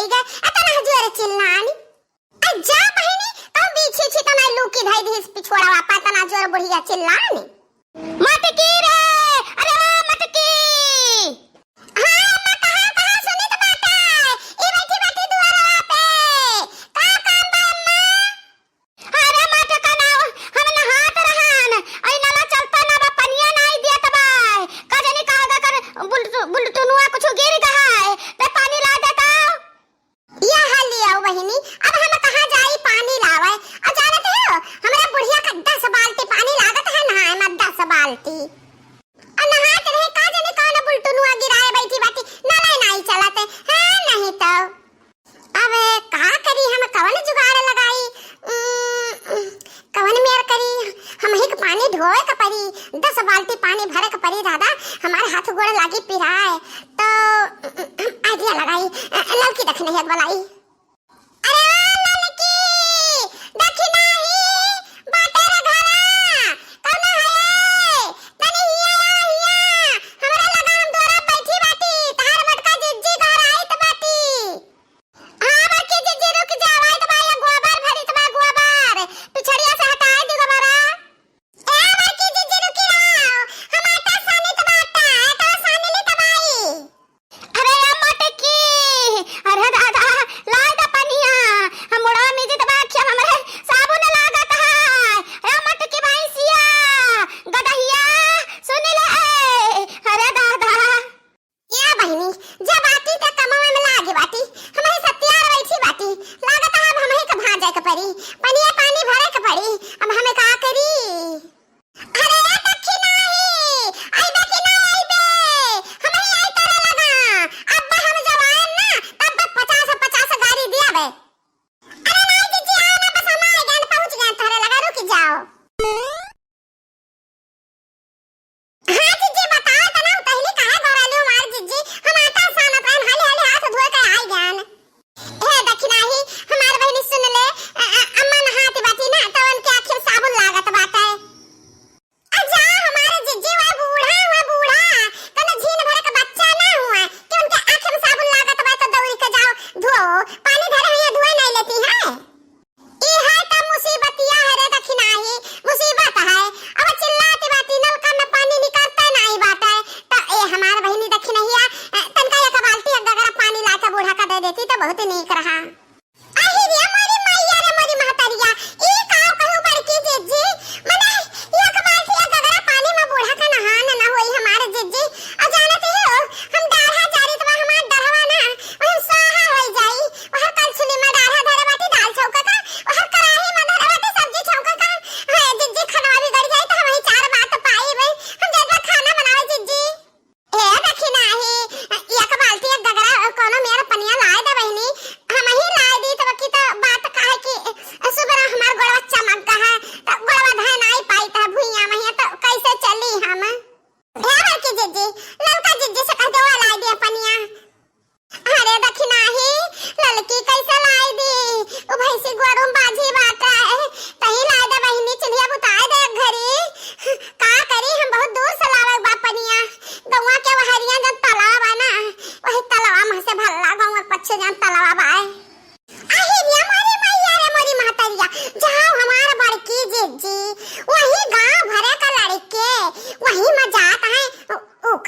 आई गए अतना हजूर चिल्लानी जा बहिनी तो बीछी छी तो मैं लूकी धाई दी पिछोड़ा वापा तना जोर बुढ़िया चिल्लानी मटकी रे अरे मटकी हां मैं कहां सुनी तो बात है ई बैठी बैठी दुआरा पे का काम बा अम्मा अरे मटका ना हम नहात रहन आई नाला चलता ना बा पनिया नहीं दिया तबा का जाने का कर बुलटुनुआ कुछ गिर गया है ते पानी ला देता या हाल लिया बहिनी अब हम कहां जाई पानी लावे अब जानते हो हमरा बुढ़िया का 10 बाल्टी पानी लागत है नहाए में 10 बाल्टी और नहात रहे का जाने कौन बुलटुनुआ गिराए बैठी बाटी नाला नहीं चलाते हां नहीं तो अब का करी हम कवन जुगाड़ लगाई कवन मेर करी हम ही पानी ढोए का परी 10 बाल्टी पानी भरे का परी दादा हमारे हाथ गोड़ लागी पिराए तो आइडिया लगाई लड़की देखने है बोलाई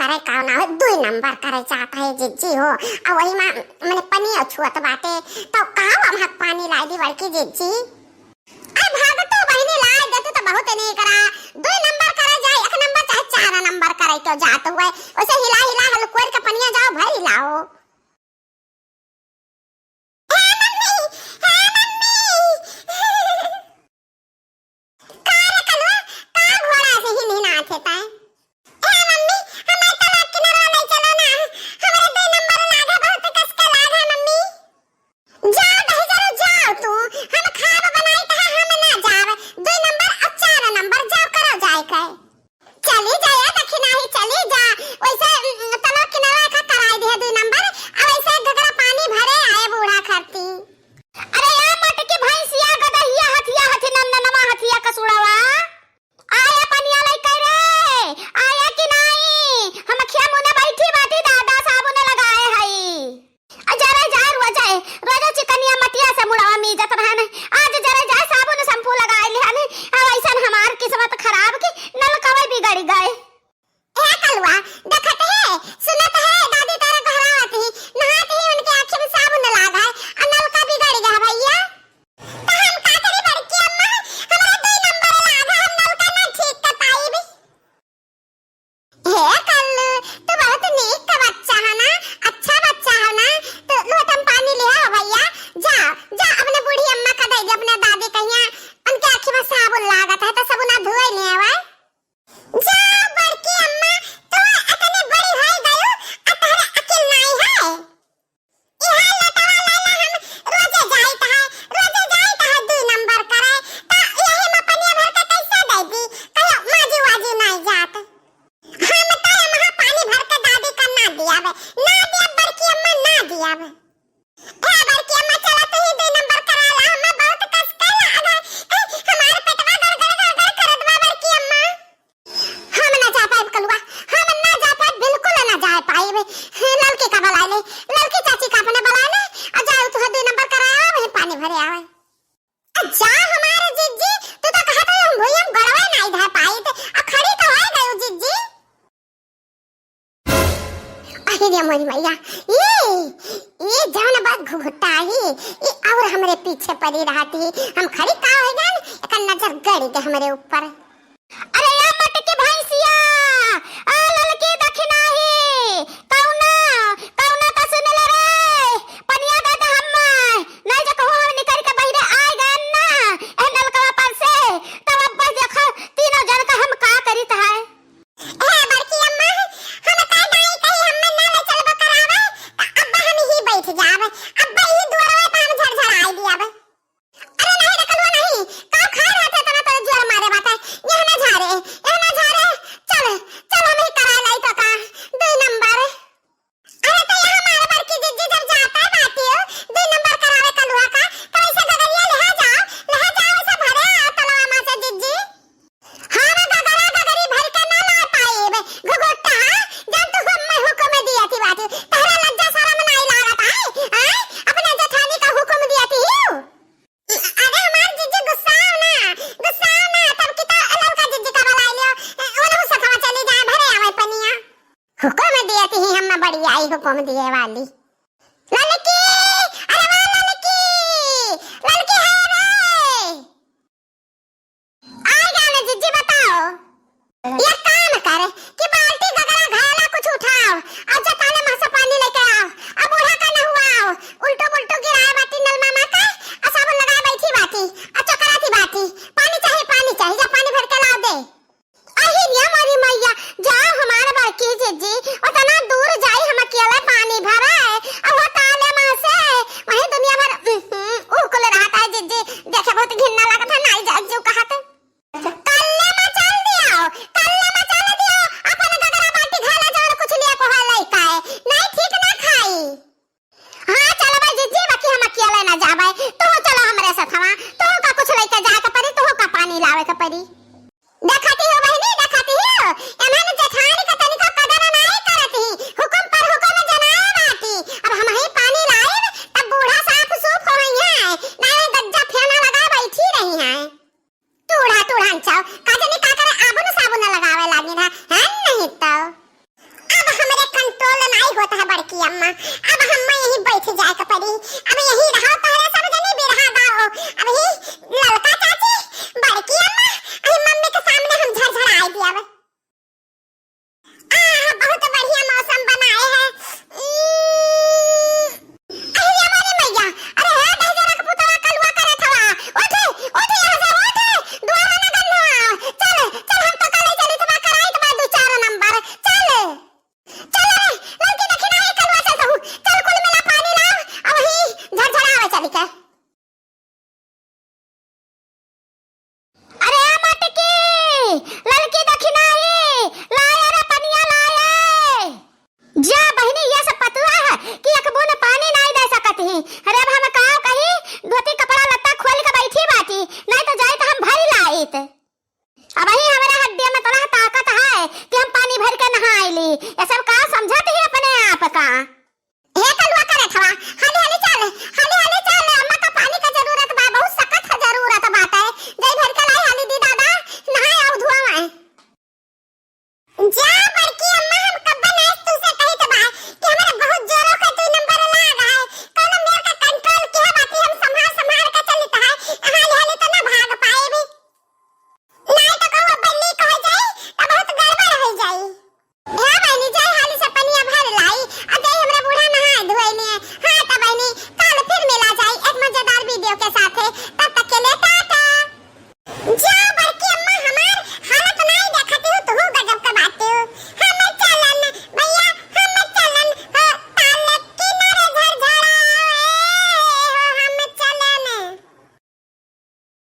नंबर करे चाहता है जिज्जी हो आ वही में मैंने पनी अछुअत बाटे तो का हम पानी लाई दी बड़की जिज्जी आ भागतो बहिनी लाई देते तो बहुत नहीं करा 2 नंबर करे जाए 1 नंबर चाहे 4 नंबर करे तो जात हुए ओसे हिला हिला हलकोर का पनिया जाओ भर हिलाओ चली जा या दक्षिणा ही चली जा वैसे तलाक किनारा का कराई दे 2 नंबर भरे आवे। जा हमारे जिज्जी, तू तो कहत है हम भुइयम गड़वा नहीं धा पाई थे, आ खड़ी तो है गई जिज्जी। अरे रे मोरी मैया, ये जान बात घुघुटा ही, ये और हमरे पीछे पड़ी रहती, हम खड़ी का हो जान, एक नजर गड़ी के हमरे ऊपर। अरे या मटकी भैंसिया, आ ललकी दखनाही, कौना कौना का सुन ले रे, पनिया दे दे हम, नहीं जो कहूं हम निकल के बहिरे आ गए ना, ए नलकवा पर से, तब अब बस देखो तीनों जन का हम का करित है। ए बड़की अम्मा, हम का नहीं कही हम ना ले चलबो करावे, अब्बा हम ही बैठ जावे, अब्बा ही दुआरवा पे हम झरझराई दियावे। अरे नहीं देखलवा नहीं, का खा रहते तना तो जोर मारे बात है, यह ना झारे, चल चल हम ही करा लाई तो का 2 नंबर। अरे तो यह हमारे बड़की जिज्जी जब जाता है बाती हो 2 नंबर करावे कलुआ का, कैसे गगरिया ले जाओ ऐसा भरे तलवा मा से जिज्जी। हां ना गगरी भर के ना ला पाएबे घुघुटा, जब तू हम हुक्म दिया थी बात, तहरा लज्जा शरम नहीं लागत है, अपने जेठानी का हुक्म दिया थी। अरे हमार जिज्जी गुस्सा ना तब की तो अलग का जिज्जी का बुला लियो, ओला सखवा चली जाए भरे आवे पनिया। हुक्म दिए थी हम बड़ी आई हुक्म दिए वाली। ललकी, अरे वाह ललकी है रे, आ गया ना जिज्जी बताओ। ये काम कर कि बाल्टी गगरा घाला कुछ उठाओ, और जताने में से पानी लेके आओ, अब बूढ़ा का न हुआ उल्टो पुल्टो गिराए बाटी नल मामा का, और साबुन लगाए बैठी बाटी, और चकरा थी बाटी, पानी चाहिए जा पानी भर के ला दे। अही निया मोरी मैया, जाओ हमारे बड़की जिज्जी, उतना दूर जाई हम अकेले पानी भराए, और वो ताले में से वही दुनिया भर उकल रहा है जिज्जी, देखे बहुत घिन्ना लगता है, नहीं जाजू कहत कल्ले में चल दियो, अपन गगरा बाटी घाला जाओ कुछ लिया को है लइका है, नहीं ठीक ना खाई। हां चलो भाई जिज्जी, बाकी हम अकेले ना जावे, तू चलो हमरे साथवा, तू का कुछ लेके जाए के पड़ी, तू का पानी लावे के पड़ी। देखती हो बहनी, देखती हो एमन जेठानी का तनिका कदर नहीं करती, हुकुम पर हुकुम जनाए बाटी, अब हम ही पानी लाए तब बूढ़ा साफ सूफ होई है, नहीं गज्जा फेना लगा बैठी रही है। टूढ़ा चाव काजनी का करे आबुन साबुन लगावे लागी ना, है नहीं तो अब हमरे कंट्रोल नहीं होता है बड़की अम्मा, अब हम यहीं बैठ जाए के पड़ी, अब यहीं रहो तोरे सब जनी बिरहा गाओ, अब ही ललका चाची बड़की अम्मा अही मम्मी के सामने हम झरझराई दियावे। बहुत बढ़िया मौसम बनाए है। अरे हमारी मैया, अरे है दहजरा का पुतरा कलवा करे थवा, उठ यहाँ से उठ, दुआरा ना गंधवा, चल हम तो कल चली तुम्हारा कराई तुम्हारा 2-4 नंबर, चल रे लड़की देखना है कलवा से कहूं, चल कुल मिला पानी लाओ, अब ही झरझरावे चली के। अरे मटकी, लड़की देखना है, लाया रे पनिया लाया, जा बहनी ये सब पतवा है कि एक बूंद पानी नहीं दे सकती, अरे अब हम